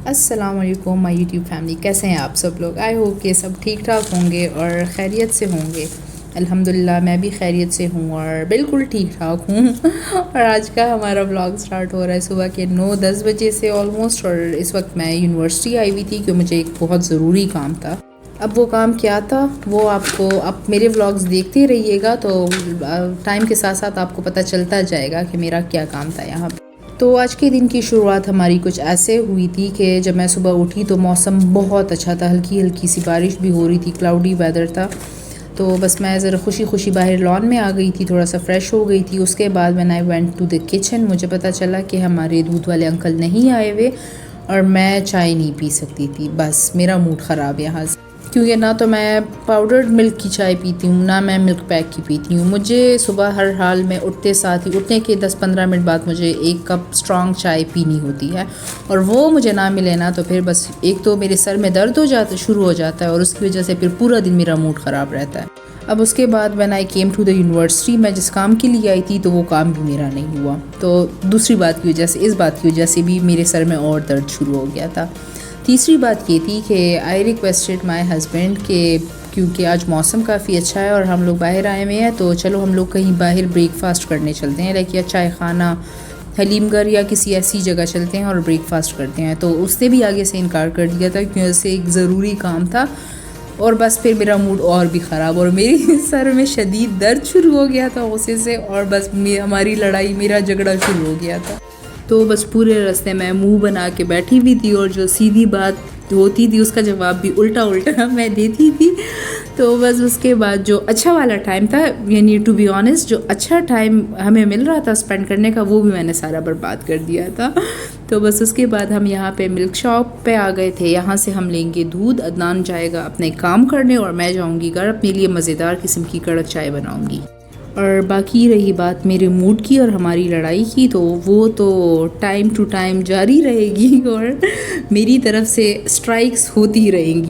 अस्सलाम वालेकुम my YouTube family, कैसे हैं आप सब लोग। आई होप कि सब ठीक ठाक होंगे और खैरियत से होंगे। अल्हम्दुलिल्लाह मैं भी खैरियत से हूँ और बिल्कुल ठीक ठाक हूँ। और आज का हमारा व्लॉग स्टार्ट हो रहा है सुबह के 9-10 बजे से ऑलमोस्ट। और इस वक्त मैं यूनिवर्सिटी आई हुई थी क्योंकि मुझे एक बहुत ज़रूरी काम था। अब वो काम क्या था वो आपको, आप मेरे व्लॉग्स देखते रहिएगा तो टाइम के साथ साथ आपको पता चलता जाएगा कि मेरा क्या काम था यहाँ पे। तो आज के दिन की शुरुआत हमारी कुछ ऐसे हुई थी कि जब मैं सुबह उठी तो मौसम बहुत अच्छा था, हल्की हल्की सी बारिश भी हो रही थी, क्लाउडी वेदर था। तो बस मैं ज़रा खुशी खुशी बाहर लॉन में आ गई थी, थोड़ा सा फ्रेश हो गई थी। उसके बाद when I went to the kitchen मुझे पता चला कि हमारे दूध वाले अंकल नहीं आए हुए और मैं चाय नहीं पी सकती थी। बस मेरा मूड ख़राब यहाँ से, क्योंकि ना तो मैं पाउडर्ड मिल्क की चाय पीती हूँ ना मैं मिल्क पैक की पीती हूँ। मुझे सुबह हर हाल में उठते साथ ही, उठने के 10-15 मिनट बाद मुझे एक कप स्ट्रॉन्ग चाय पीनी होती है। और वो मुझे ना मिले ना तो फिर बस एक तो मेरे सर में दर्द हो जाता शुरू हो जाता है और उसकी वजह से फिर पूरा दिन मेरा मूड ख़राब रहता है। अब उसके बाद when I came to the university, मैं जिस काम के लिए आई थी तो वो काम भी मेरा नहीं हुआ। तो दूसरी बात की वजह से, इस बात की वजह से भी मेरे सर में और दर्द शुरू हो गया था। तीसरी बात ये थी कि आई रिक्वेस्टेड माय हस्बैंड के क्योंकि आज मौसम काफ़ी अच्छा है और हम लोग बाहर आए हुए हैं तो चलो हम लोग कहीं बाहर ब्रेकफास्ट करने चलते हैं, लाइक या चाय खाना, हलीमगर या किसी ऐसी जगह चलते हैं और ब्रेकफास्ट करते हैं। तो उसने भी आगे से इनकार कर दिया था क्योंकि उससे एक ज़रूरी काम था। और बस फिर मेरा मूड और भी ख़राब और मेरे सर में शदीद दर्द शुरू हो गया था गुस्से से, और बस हमारी लड़ाई, मेरा झगड़ा शुरू हो गया था। तो बस पूरे रास्ते में मुंह बना के बैठी भी थी और जो सीधी बात होती थी उसका जवाब भी उल्टा उल्टा मैं देती थी। तो बस उसके बाद जो अच्छा वाला टाइम था, यानी टू बी ऑनेस्ट जो अच्छा टाइम हमें मिल रहा था स्पेंड करने का, वो भी मैंने सारा बर्बाद कर दिया था। तो बस उसके बाद हम यहाँ पे मिल्क शॉप पे आ गए थे। यहाँ से हम लेंगे दूध, अदनान जाएगा अपने काम करने और मैं जाऊँगी घर, अपने लिए मज़ेदार किस्म की कड़क चाय बनाऊँगी। और बाकी रही बात मेरे मूड की और हमारी लड़ाई की, तो वो तो टाइम टू टाइम जारी रहेगी और मेरी तरफ से स्ट्राइक्स होती रहेंगी।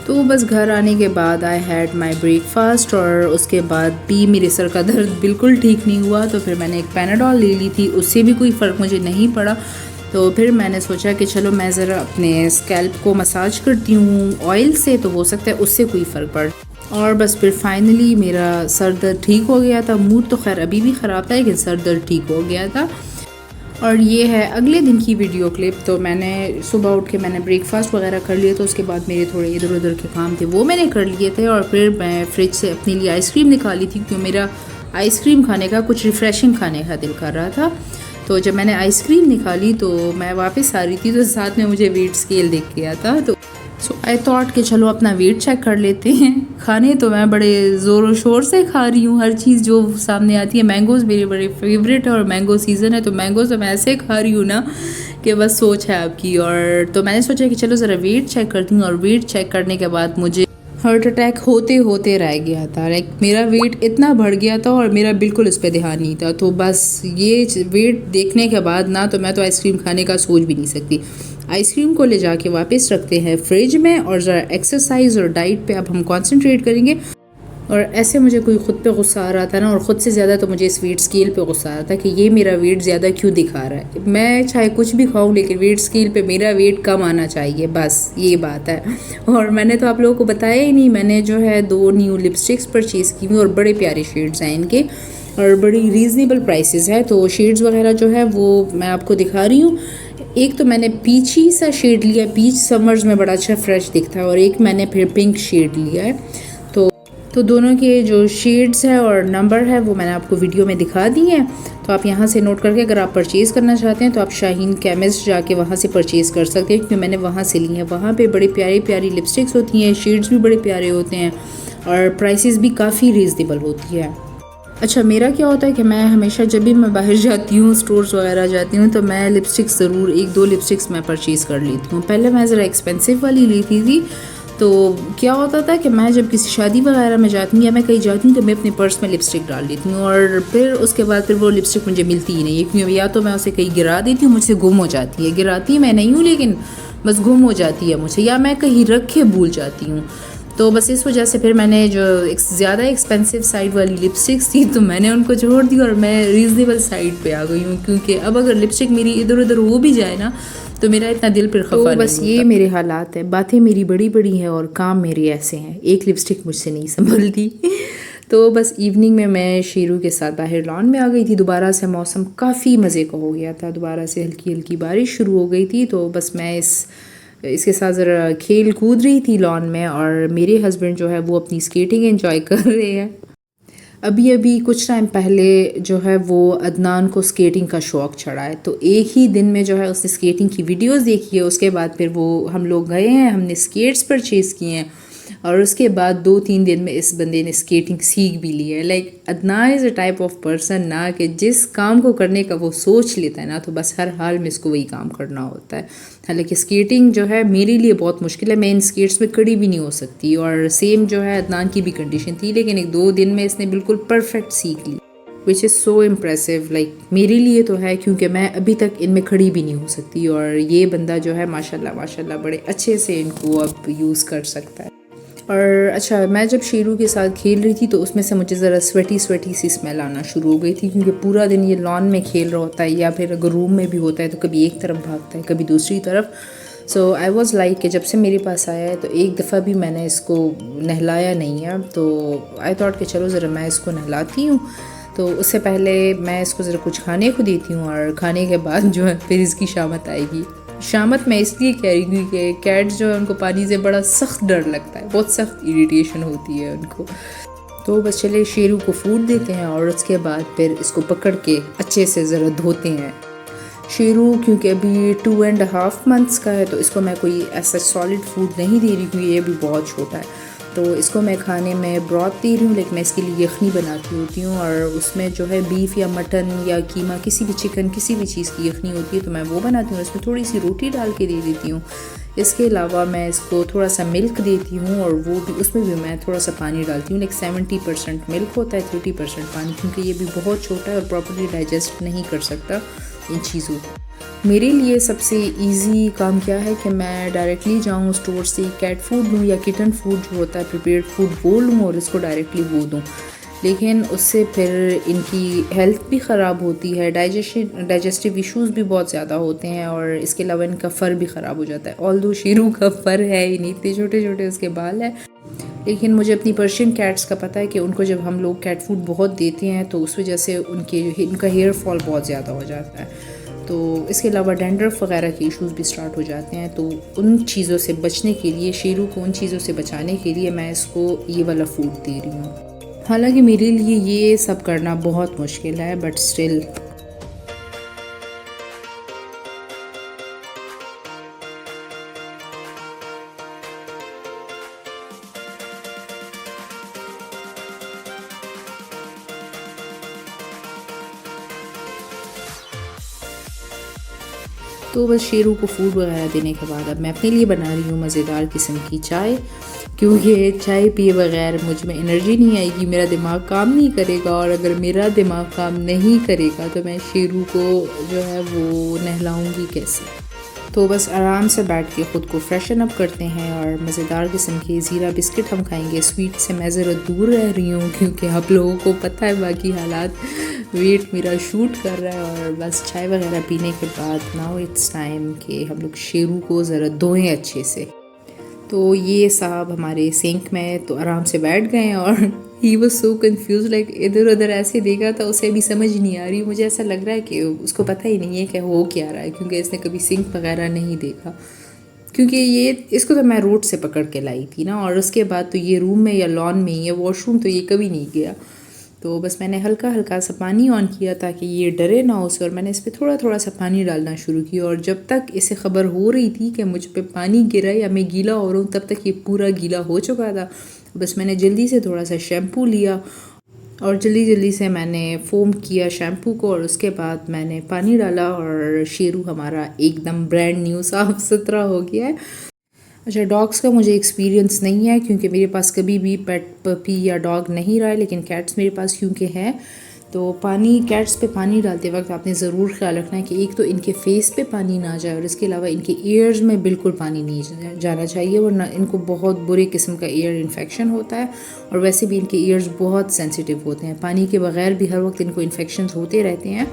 तो बस घर आने के बाद आई हैड माई ब्रेकफास्ट और उसके बाद भी मेरे सर का दर्द बिल्कुल ठीक नहीं हुआ। तो फिर मैंने एक पैनाडॉल ले ली थी, उससे भी कोई फ़र्क मुझे नहीं पड़ा। तो फिर मैंने सोचा कि चलो मैं ज़रा अपने स्कैल्प को मसाज करती हूँ ऑयल से, तो हो सकता है उससे कोई फ़र्क पड़े। और बस फिर फाइनली मेरा सर दर्द ठीक हो गया था। मूड तो खैर अभी भी ख़राब था लेकिन सर दर्द ठीक हो गया था। और ये है अगले दिन की वीडियो क्लिप। तो मैंने सुबह उठ के मैंने ब्रेकफास्ट वगैरह कर लिया, तो उसके बाद मेरे थोड़े इधर उधर के काम थे वो मैंने कर लिए थे। और फिर मैं फ्रिज से अपने लिए आइसक्रीम निकाली थी क्योंकि मेरा आइसक्रीम खाने का, कुछ रिफ़्रेशिंग खाने का दिल कर रहा था। तो जब मैंने आइसक्रीम निकाली तो मैं वापस आ रही थी तो साथ में मुझे वेट स्केल दिख गया था। तो सो आई थॉट कि चलो अपना वेट चेक कर लेते हैं। खाने तो मैं बड़े ज़ोर शोर से खा रही हूँ, हर चीज़ जो सामने आती है। मैंगोज़ मेरे बड़े फेवरेट है और मैंगो सीज़न है, तो मैंगोज़ तो मैं ऐसे खा रही हूँ ना कि बस सोच है आपकी। और तो मैंने सोचा कि चलो ज़रा वेट चेक करती हूँ। और वेट चेक करने के बाद मुझे हार्ट अटैक होते होते रह गया था। लाइक मेरा वेट इतना बढ़ गया था और मेरा बिल्कुल इस पर ध्यान नहीं था। तो बस ये वेट देखने के बाद ना तो मैं तो आइसक्रीम खाने का सोच भी नहीं सकती। आइसक्रीम को ले जाके वापस रखते हैं फ्रिज में और ज़रा एक्सरसाइज और डाइट पे अब हम कंसंट्रेट करेंगे। और ऐसे मुझे कोई ख़ुद पे गुस्सा आ रहा था ना, और ख़ुद से ज़्यादा तो मुझे इस वेट स्केल पे गुस्सा आ रहा था कि ये मेरा वेट ज़्यादा क्यों दिखा रहा है। मैं चाहे कुछ भी खाऊं लेकिन वेट स्केल पे मेरा वेट कम आना चाहिए, बस ये बात है। और मैंने तो आप लोगों को बताया ही नहीं, मैंने जो है 2 न्यू लिपस्टिक्स परचेज़ की हुई और बड़े प्यारे शेड्स हैं इनके और बड़ी रीज़नेबल प्राइसेस है। तो शेड्स वगैरह जो है वो मैं आपको दिखा रही हूँ। एक तो मैंने पीची सा शेड लिया, पीच समर्स में बड़ा अच्छा फ्रेश दिखता है, और एक मैंने फिर पिंक शेड लिया है। तो दोनों के जो शेड्स है और नंबर है वो मैंने आपको वीडियो में दिखा दिए हैं। तो आप यहाँ से नोट करके अगर आप परचेज़ करना चाहते हैं तो आप शाहीन केमिस्ट जाके वहाँ से परचेज़ कर सकते हैं क्योंकि मैंने वहाँ से ली है। वहाँ पे बड़ी प्यारी प्यारी लिपस्टिक्स होती हैं, शेड्स भी बड़े प्यारे होते हैं और प्राइसेस भी काफ़ी रीज़नेबल होती है। अच्छा, मेरा क्या होता है कि मैं हमेशा जब भी मैं बाहर जाती हूँ, स्टोर्स वगैरह जाती हूँ, तो मैं लिपस्टिक्स ज़रूर 1-2 लिपस्टिक्स मैं परचेज़ कर लेती हूँ। पहले मैं ज़रा एक्सपेंसिव वाली लेती थी। तो क्या होता था कि मैं जब किसी शादी वगैरह में जाती हूँ या मैं कहीं जाती हूँ तो मैं अपने पर्स में लिपस्टिक डाल लेती हूँ और फिर उसके बाद फिर वो लिपस्टिक मुझे मिलती ही नहीं है, क्योंकि या तो मैं उसे कहीं गिरा देती हूँ, मुझसे गुम हो जाती है। गिराती मैं नहीं हूँ लेकिन बस गुम हो जाती है मुझसे, या मैं कहीं रख के भूल जाती हूँ। तो बस इस वजह से फिर मैंने जो ज़्यादा एक्सपेंसिव साइड वाली लिपस्टिक्स थी तो मैंने उनको छोड़ दी और मैं रीज़नेबल साइड पे आ गई हूँ, क्योंकि अब अगर लिपस्टिक मेरी इधर उधर हो भी जाए ना तो मेरा इतना दिल फिर खफा नहीं बस ये मेरे हालात है। बातें मेरी बड़ी बड़ी हैं और काम मेरे ऐसे हैं, एक लिपस्टिक मुझसे नहीं संभलती। तो बस इवनिंग में मैं शेरू के साथ बाहर लॉन में आ गई थी। दोबारा से मौसम काफ़ी मज़े का हो गया था, दोबारा से हल्की हल्की बारिश शुरू हो गई थी। तो बस मैं इसके साथ ज़रा खेल कूद रही थी लॉन में, और मेरे हस्बैंड जो है वो अपनी स्केटिंग एंजॉय कर रहे हैं। अभी अभी कुछ टाइम पहले जो है वो अदनान को स्केटिंग का शौक़ चढ़ा है, तो एक ही दिन में जो है उसने स्केटिंग की वीडियोस देखी है। उसके बाद फिर वो हम लोग गए हैं, हमने स्केट्स परचेज़ किए हैं, और उसके बाद 2-3 दिन में इस बंदे ने स्केटिंग सीख भी ली है। Like Adnan is a type of person ना कि जिस काम को करने का वो सोच लेता है ना तो बस हर हाल में इसको वही काम करना होता है। हालांकि स्केटिंग जो है मेरे लिए बहुत मुश्किल है, मैं इन स्केट्स में खड़ी भी नहीं हो सकती, और सेम जो है अदनान की भी कंडीशन थी, लेकिन 1-2 दिन में इसने बिल्कुल परफेक्ट सीख ली, which is so impressive. Like मेरे लिए तो है, क्योंकि मैं अभी तक इनमें खड़ी भी नहीं हो सकती, और ये बंदा जो है माशाल्लाह माशाल्लाह बड़े अच्छे से इनको अब यूज़ कर सकता है। और अच्छा, मैं जब शेरू के साथ खेल रही थी तो उसमें से मुझे ज़रा स्वेटी सी स्मेल आना शुरू हो गई थी, क्योंकि पूरा दिन ये लॉन में खेल रहा होता है, या फिर अगर रूम में भी होता है तो कभी एक तरफ भागता है कभी दूसरी तरफ। सो आई वॉज़ लाइक कि जब से मेरे पास आया है तो एक दफ़ा भी मैंने इसको नहलाया नहीं है, तो आई थॉट कि चलो ज़रा मैं इसको नहलाती हूँ। तो उससे पहले मैं इसको ज़रा कुछ खाने को देती हूँ, और खाने के बाद जो है फिर इसकी शामत आएगी। शामत मैं इसलिए कह रही हूँ कि कैट्स जो है उनको पानी से बड़ा सख्त डर लगता है, बहुत सख्त इरिटेशन होती है उनको। तो बस चले शेरू को फूड देते हैं, और उसके बाद फिर इसको पकड़ के अच्छे से ज़रा धोते हैं। शेरू क्योंकि अभी 2.5 मंथ्स का है तो इसको मैं कोई ऐसा सॉलिड फूड नहीं दे रही हूँ, ये अभी बहुत छोटा है। तो इसको मैं खाने में ब्रॉथ दे रही हूँ, लेकिन मैं इसके लिए यखनी बनाती होती हूँ, और उसमें जो है बीफ या मटन या कीमा, किसी भी चिकन, किसी भी चीज़ की यखनी होती है तो मैं वो बनाती हूँ, उसमें थोड़ी सी रोटी डाल के दे देती हूँ। इसके अलावा मैं इसको थोड़ा सा मिल्क देती हूँ, और वो भी उसमें भी मैं थोड़ा सा पानी डालती हूँ। लाइक 70% मिल्क होता है, 30% पानी, क्योंकि ये भी बहुत छोटा है और प्रॉपर्ली डाइजेस्ट नहीं कर सकता इन चीज़ों को। मेरे लिए सबसे इजी काम क्या है कि मैं डायरेक्टली जाऊँ स्टोर से कैट फूड लूँ या किटन फूड जो होता है प्रिपेयर्ड फूड वो लूँ और इसको डायरेक्टली वो दूँ, लेकिन उससे फिर इनकी हेल्थ भी ख़राब होती है, डाइजेस्टिव इश्यूज़ भी बहुत ज़्यादा होते हैं, और इसके अलावा इनका फ़र भी ख़राब हो जाता है। ऑल्दो शेरू का फ़र है ही नहीं, इतने छोटे छोटे उसके बाल हैं, लेकिन मुझे अपनी पर्शियन कैट्स का पता है कि उनको जब हम लोग कैट फूड बहुत देते हैं तो उस वजह से इनका हेयर फॉल बहुत ज़्यादा हो जाता है। तो इसके अलावा डैंड्रफ वगैरह के इश्यूज़ भी स्टार्ट हो जाते हैं। तो उन चीज़ों से बचने के लिए, शेरू को उन चीज़ों से बचाने के लिए मैं इसको ये वाला फूड दे रही हूँ। हालांकि मेरे लिए ये सब करना बहुत मुश्किल है, बट स्टिल तो बस शेरू को फूड वगैरह देने के बाद अब मैं अपने लिए बना रही हूँ मज़ेदार किस्म की चाय, क्योंकि चाय पिए बगैर मुझ में एनर्जी नहीं आएगी, मेरा दिमाग काम नहीं करेगा, और अगर मेरा दिमाग काम नहीं करेगा तो मैं शेरू को जो है वो नहलाऊँगी कैसे। तो बस आराम से बैठ के ख़ुद को फ्रेशन अप करते हैं, और मज़ेदार किस्म के ज़ीरा बिस्किट हम खाएंगे। स्वीट से मैं ज़रा दूर रह रही हूँ क्योंकि आप लोगों को पता है बाकी हालात, वेट मेरा शूट कर रहा है, और बस चाय वगैरह पीने के बाद नाउ इट्स टाइम कि हम लोग शेरू को ज़रा धोएं अच्छे से। तो ये साहब हमारे सिंक में तो आराम से बैठ गए हैं, और he was so confuse, like इधर उधर ऐसे देखा था, उसे अभी समझ नहीं आ रही। मुझे ऐसा लग रहा है कि उसको पता ही नहीं है कि हो क्या रहा है, क्योंकि इसने कभी सिंक वगैरह नहीं देखा, क्योंकि ये इसको तो मैं रोड से पकड़ के लाई थी ना, और उसके बाद तो ये रूम में या लॉन में ही है, वॉशरूम तो ये कभी नहीं गया। तो बस मैंने हल्का हल्का सा पानी ऑन किया ताकि ये डरे ना उसे, और मैंने इस पर थोड़ा थोड़ा सा पानी डालना शुरू किया, और जब तक इसे ख़बर हो रही थी कि मुझ पे पानी गिरा या मैं गीला हो रहा हूँ तब तक ये पूरा गीला हो चुका था। बस मैंने जल्दी से थोड़ा सा शैम्पू लिया और जल्दी से मैंने फ़ोम किया शैम्पू को, और उसके बाद मैंने पानी डाला, और शेरू हमारा एकदम ब्रांड न्यू साफ़ सुथरा हो गया है। अच्छा, डॉग्स का मुझे एक्सपीरियंस नहीं है क्योंकि मेरे पास कभी भी पेट पपी या डॉग नहीं रहा है, लेकिन कैट्स मेरे पास क्योंकि है तो पानी कैट्स पे पानी डालते वक्त आपने ज़रूर ख्याल रखना है कि एक तो इनके फेस पे पानी ना जाए और इसके अलावा इनके ईयर्स में बिल्कुल पानी नहीं जाना चाहिए, वरना इनको बहुत बुरे किस्म का ईयर इन्फेक्शन होता है। और वैसे भी इनके ईयर्स बहुत सेंसिटिव होते हैं, पानी के बगैर भी हर वक्त इनको इन्फेक्शन होते रहते हैं।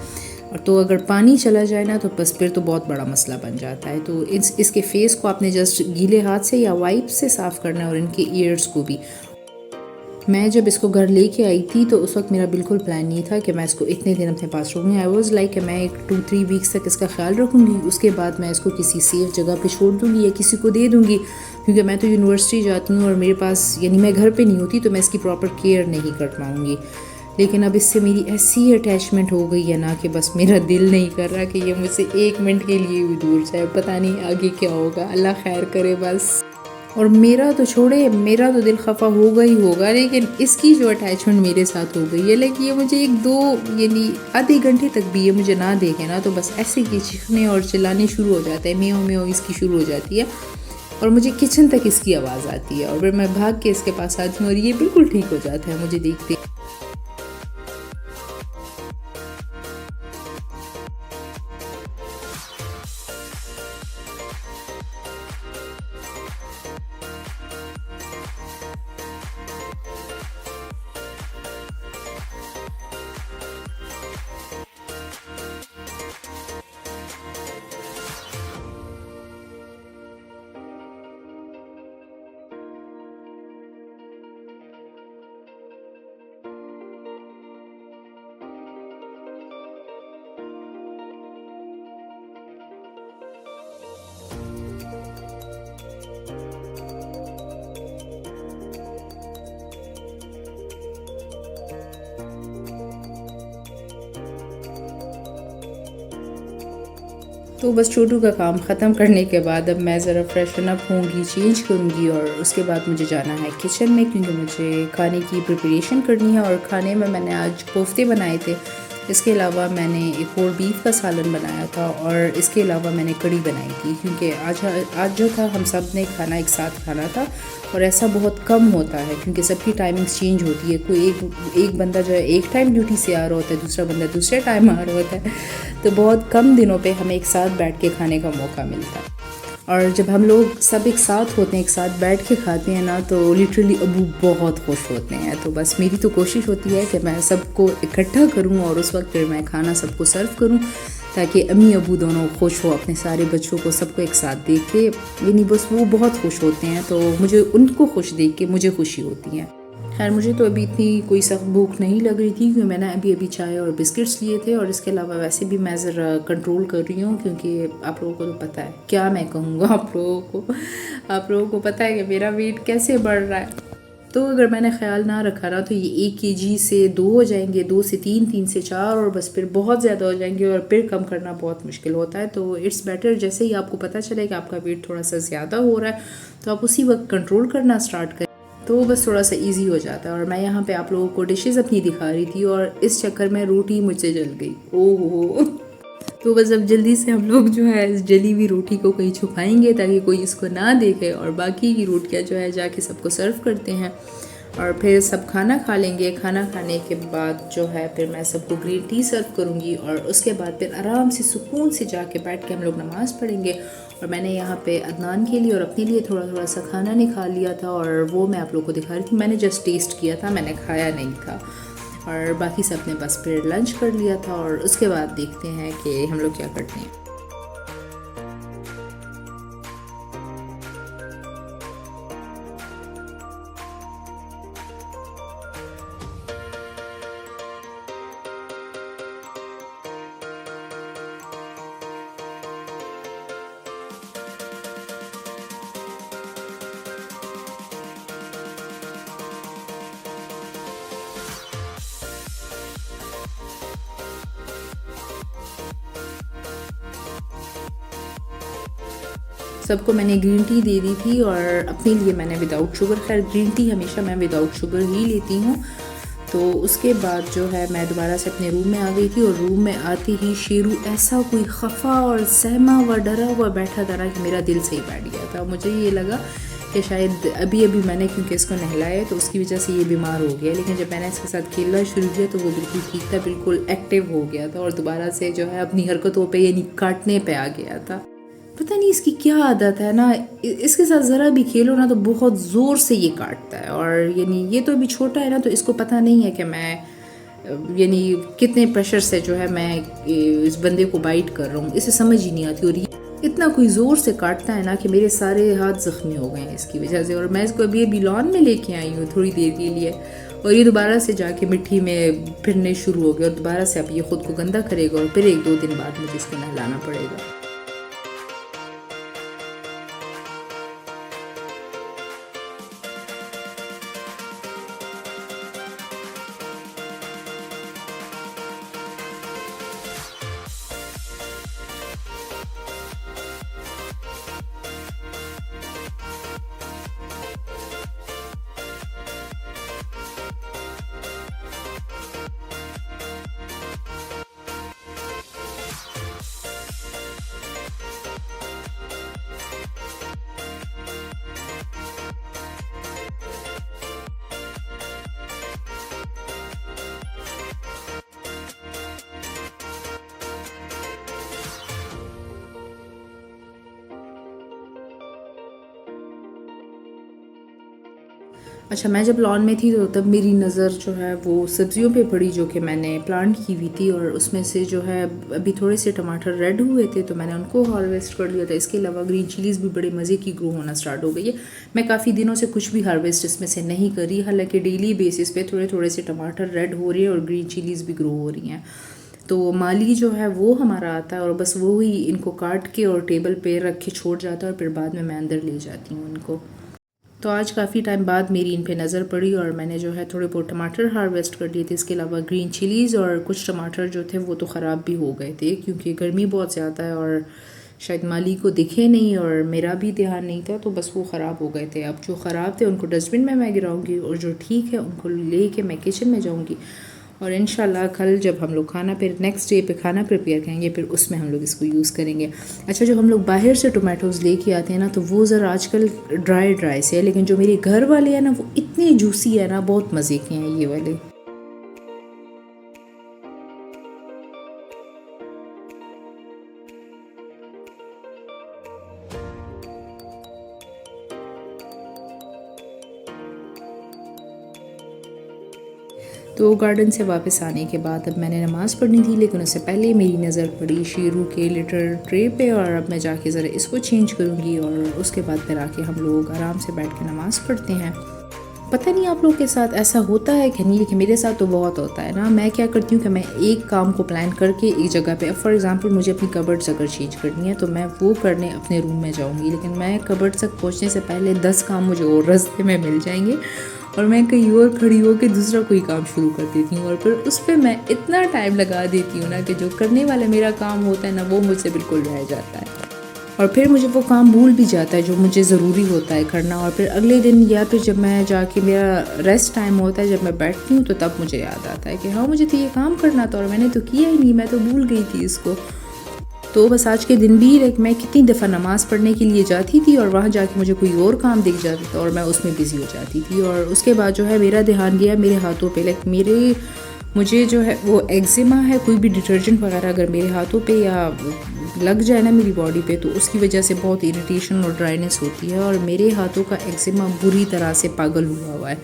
और तो अगर पानी चला जाए ना तो बस फिर तो बहुत बड़ा मसला बन जाता है। तो इसके फेस को आपने जस्ट गीले हाथ से या वाइप से साफ़ करना है और इनके ईयर्स को भी। मैं जब इसको घर लेके आई थी तो उस वक्त मेरा बिल्कुल प्लान नहीं था कि मैं इसको इतने दिन अपने पास रखूँगी। आई वॉज़ लाइक कि मैं 2-3 वीक्स तक इसका ख्याल रखूँगी, उसके बाद मैं इसको किसी सेफ़ जगह पे छोड़ दूँगी या किसी को दे दूँगी, क्योंकि मैं तो यूनिवर्सिटी जाती हूँ और मेरे पास यानी मैं घर पे नहीं होती तो मैं इसकी प्रॉपर केयर नहीं कर पाऊँगी। लेकिन अब इससे मेरी ऐसी अटैचमेंट हो गई है ना कि बस मेरा दिल नहीं कर रहा कि ये मुझसे 1 मिनट के लिए भी दूर जाए। पता नहीं आगे क्या होगा, अल्लाह खैर करे बस। और मेरा तो छोड़े, मेरा तो दिल खफा होगा ही होगा, लेकिन इसकी जो अटैचमेंट मेरे साथ हो गई है, लाइक ये मुझे 1-2 यानी आधे घंटे तक भी ये मुझे ना देखे ना तो बस ऐसे ही चीखने और चिल्लाने शुरू हो जाता है, म्याऊं म्याऊं इसकी शुरू हो जाती है और मुझे किचन तक इसकी आवाज़ आती है और फिर मैं भाग के इसके पास आती हूँ और ये बिल्कुल ठीक हो जाता है मुझे देखते। तो बस छोटू का काम ख़त्म करने के बाद अब मैं ज़रा फ्रेशन अप होंगी, चेंज करूँगी और उसके बाद मुझे जाना है किचन में, क्योंकि मुझे खाने की प्रिपरेशन करनी है। और खाने में मैंने आज कोफ्ते बनाए थे, इसके अलावा मैंने एक और बीफ का सालन बनाया था और इसके अलावा मैंने कड़ी बनाई थी, क्योंकि आज जो था हम सब ने खाना एक साथ खाना था और ऐसा बहुत कम होता है क्योंकि सबकी टाइमिंग्स चेंज होती है। कोई एक बंदा जो है एक टाइम ड्यूटी से आ रहा होता है, दूसरा बंदा दूसरे टाइम आ रहा होता है, तो बहुत कम दिनों पे हमें एक साथ बैठ के खाने का मौका मिलता है। और जब हम लोग सब एक साथ होते हैं, एक साथ बैठ के खाते हैं ना, तो लिटरली अबू बहुत खुश होते हैं। तो बस मेरी तो कोशिश होती है कि मैं सबको इकट्ठा करूं और उस वक्त फिर मैं खाना सबको सर्व करूं ताकि अम्मी अबू दोनों खुश हो, अपने सारे बच्चों को सबको एक साथ देख के, यानी बस वो बहुत खुश होते हैं। तो मुझे उनको खुश देख के मुझे खुशी होती है। खैर मुझे तो अभी इतनी कोई सख्त भूख नहीं लग रही थी क्योंकि मैंने अभी चाय और बिस्किट्स लिए थे और इसके अलावा वैसे भी मैं ज़रा कंट्रोल कर रही हूँ क्योंकि आप लोगों को तो पता है, क्या मैं कहूँगा आप लोगों को पता है कि मेरा वेट कैसे बढ़ रहा है। तो अगर मैंने ख्याल ना रखा ना तो ये 1 kg से 2 हो जाएंगे, 2 से 3, 3 से 4 और बस फिर बहुत ज़्यादा हो जाएंगे और फिर कम करना बहुत मुश्किल होता है। तो इट्स बेटर जैसे ही आपको पता चले कि आपका वेट थोड़ा सा ज़्यादा हो रहा है तो आप उसी वक्त कंट्रोल करना स्टार्ट करें, तो बस थोड़ा सा इजी हो जाता है। और मैं यहाँ पे आप लोगों को डिशेस अपनी दिखा रही थी और इस चक्कर में रोटी मुझसे जल गई। ओहो तो बस अब जल्दी से हम लोग जो है इस जली हुई रोटी को कहीं छुपाएंगे ताकि कोई इसको ना देखे और बाकी की रोटियाँ जो है जाके सबको सर्व करते हैं और फिर सब खाना खा लेंगे। खाना खाने के बाद जो है फिर मैं सबको ग्रीन टी सर्व करूँगी और उसके बाद फिर आराम से सुकून से जाके बैठ के हम लोग नमाज़ पढ़ेंगे। और मैंने यहाँ पे अदनान के लिए और अपने लिए थोड़ा थोड़ा सा खाना निकाल लिया था और वो मैं आप लोगों को दिखा रही थी। मैंने जस्ट टेस्ट किया था, मैंने खाया नहीं था और बाकी सब ने बस फिर लंच कर लिया था और उसके बाद देखते हैं कि हम लोग क्या करते हैं। सबको मैंने ग्रीन टी दे दी थी और अपने लिए मैंने विदाउट शुगर, खैर ग्रीन टी हमेशा मैं विदाउट शुगर ही लेती हूँ। तो उसके बाद जो है मैं दोबारा से अपने रूम में आ गई थी और रूम में आते ही शेरू ऐसा कोई खफा और सहमा हुआ डरा हुआ बैठा था ना कि मेरा दिल से ही बैठ गया था। मुझे ये लगा कि शायद अभी अभी मैंने क्योंकि इसको नहलाया तो उसकी वजह से ये बीमार हो गया, लेकिन जब मैंने इसके साथ खेलना शुरू किया तो वो बिल्कुल ठीक था, बिल्कुल एक्टिव हो गया था और दोबारा से जो है अपनी हरकतों पे यानी काटने पे आ गया था। पता नहीं इसकी क्या आदत है ना, इसके साथ ज़रा भी खेलो ना तो बहुत ज़ोर से ये काटता है। और यानी ये तो अभी छोटा है ना, तो इसको पता नहीं है कि मैं यानी कितने प्रेशर से जो है मैं इस बंदे को बाइट कर रहा हूँ, इसे समझ ही नहीं आती। और ये इतना कोई ज़ोर से काटता है ना कि मेरे सारे हाथ ज़ख्मी हो गए हैं इसकी वजह से। और मैं इसको अभी लॉन में लेके आई हूँ थोड़ी देर के लिए, और ये दोबारा से जाके मिट्टी में फिरने शुरू हो गया और दोबारा से अब ये ख़ुद को गंदा करेगा और फिर 1-2 दिन बाद मुझे इसको नहलाना पड़ेगा। अच्छा, मैं जब लॉन में थी तो तब मेरी नज़र जो है वो सब्ज़ियों पे पड़ी जो कि मैंने प्लांट की हुई थी, और उसमें से जो है अभी थोड़े से टमाटर रेड हुए थे तो मैंने उनको हार्वेस्ट कर लिया था। इसके अलावा ग्रीन चिलीज़ भी बड़े मज़े की ग्रो होना स्टार्ट हो गई है। मैं काफ़ी दिनों से कुछ भी हार्वेस्ट इसमें से नहीं करी, हालांकि डेली बेसिस पे थोड़े थोड़े से टमाटर रेड हो रहे हैं और ग्रीन चिलीज़ भी ग्रो हो रही हैं। तो माली जो है वो हमारा आता है और बस वो ही इनको काट के और टेबल पे रख के छोड़ जाता है और फिर बाद में मैं अंदर ले जाती हूँ इनको। तो आज काफ़ी टाइम बाद मेरी इन पे नज़र पड़ी और मैंने जो है थोड़े बहुत टमाटर हार्वेस्ट कर दिए थे। इसके अलावा ग्रीन चिलीज़ और कुछ टमाटर जो थे वो तो ख़राब भी हो गए थे क्योंकि गर्मी बहुत ज़्यादा है और शायद माली को दिखे नहीं और मेरा भी ध्यान नहीं था, तो बस वो ख़राब हो गए थे। अब जो ख़राब थे उनको डस्टबिन में मैं गिराऊंगी और जो ठीक है उनको ले के मैं किचन में जाऊँगी और इंशाल्लाह कल जब हम लोग खाना फिर नेक्स्ट डे पे खाना प्रिपेयर करेंगे फिर उसमें हम लोग इसको यूज़ करेंगे। अच्छा, जो हम लोग बाहर से टोमेटोज़ लेके आते हैं ना तो वो ज़रा आजकल ड्राई से है, लेकिन जो मेरे घर वाले हैं ना वो इतने जूसी है ना, बहुत मज़े के हैं ये वाले। तो गार्डन से वापस आने के बाद अब मैंने नमाज़ पढ़नी थी, लेकिन उससे पहले मेरी नज़र पड़ी शेरू के लिटर ट्रे पे और अब मैं जाके ज़रा इसको चेंज करूँगी और उसके बाद फिर आके हम लोग आराम से बैठ के नमाज़ पढ़ते हैं। पता नहीं आप लोगों के साथ ऐसा होता है कि नहीं, लेकिन मेरे साथ तो बहुत होता है ना। मैं क्या करती हूँ कि मैं एक काम को प्लान करके एक जगह पे, फॉर एग्जांपल मुझे अपनी कबर्ड्स अगर चेंज करनी है तो मैं वो करने अपने रूम में जाऊँगी, लेकिन मैं कबर्ड्स तक पहुँचने से पहले 10 काम मुझे और रास्ते में मिल जाएंगे और मैं कहीं और खड़ी होकर दूसरा कोई काम शुरू कर देती हूँ और फिर उस पर मैं इतना टाइम लगा देती हूँ ना कि जो करने वाला मेरा काम होता है ना वो मुझसे बिल्कुल रह जाता है और फिर मुझे वो काम भूल भी जाता है जो मुझे ज़रूरी होता है करना। और फिर अगले दिन या फिर जब मैं जाके मेरा रेस्ट टाइम होता है, जब मैं बैठती हूँ तो तब मुझे याद आता है कि हाँ मुझे तो ये काम करना था और मैंने तो किया ही नहीं, मैं तो भूल गई थी इसको। तो बस आज के दिन भी मैं कितनी दफ़ा नमाज़ पढ़ने के लिए जाती थी और वहाँ जाके मुझे कोई और काम दिख जाता था और मैं उसमें बिज़ी हो जाती थी और उसके बाद जो है मेरा ध्यान गया मेरे हाथों पे। मुझे जो है वो एक्जिमा है, कोई भी डिटर्जेंट वगैरह अगर मेरे हाथों पे या लग जाए ना मेरी बॉडी पे तो उसकी वजह से बहुत इरिटेशन और ड्राइनेस होती है और मेरे हाथों का एक्जिमा बुरी तरह से पागल हुआ है।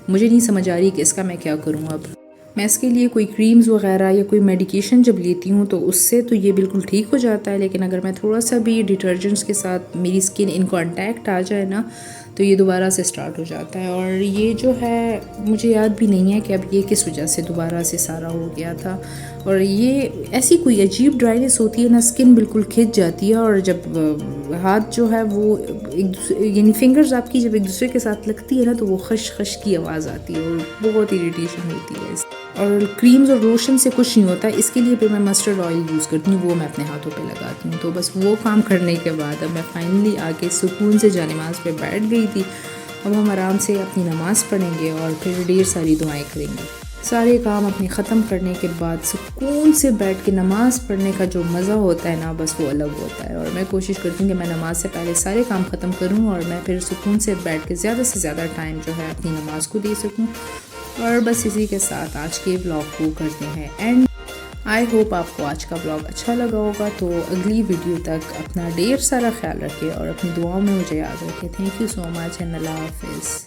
मुझे नहीं समझ आ रही कि इसका मैं क्या करूँ। अब मैं इसके लिए कोई क्रीम्स वगैरह या कोई मेडिकेशन जब लेती हूँ तो उससे तो ये बिल्कुल ठीक हो जाता है, लेकिन अगर मैं थोड़ा सा भी डिटर्जेंट्स के साथ मेरी स्किन इन कॉन्टैक्ट आ जाए ना तो ये दोबारा से स्टार्ट हो जाता है। और ये जो है मुझे याद भी नहीं है कि अब ये किस वजह से दोबारा से सारा हो गया था। और ये ऐसी कोई अजीब ड्राइनेस होती है ना, स्किन बिल्कुल खिंच जाती है और जब हाथ जो है वो यानी फिंगर्स आपकी जब एक दूसरे के साथ लगती है ना तो वो खश खश की आवाज़ आती है और बहुत इरिटेशन होती है। और क्रीम्स और लोशन से कुछ नहीं होता, इसके लिए फिर मैं मस्टर्ड ऑयल यूज़ करती हूँ, वो मैं अपने हाथों पे लगाती हूँ। तो बस वो काम करने के बाद अब मैं फाइनली आके सुकून से नमाज़ पे बैठ गई थी। अब हम आराम से अपनी नमाज़ पढ़ेंगे और फिर ढेर सारी दुआएं करेंगे। सारे काम अपने ख़त्म करने के बाद सुकून से बैठ के नमाज़ पढ़ने का जो मज़ा होता है ना, बस वो अलग होता है। और मैं कोशिश करती हूँ कि मैं नमाज़ से पहले सारे काम ख़त्म करूँ और मैं फिर सुकून से बैठ के ज़्यादा से ज़्यादा टाइम जो है अपनी नमाज़ को दे सकूँ। और बस इसी के साथ आज के व्लॉग को करते हैं एंड। आई होप आपको आज का व्लॉग अच्छा लगा होगा। तो अगली वीडियो तक अपना ढेर सारा ख्याल रखें और अपनी दुआओं में मुझे याद रखें। Thank you so much and अल्लाह हाफिज़।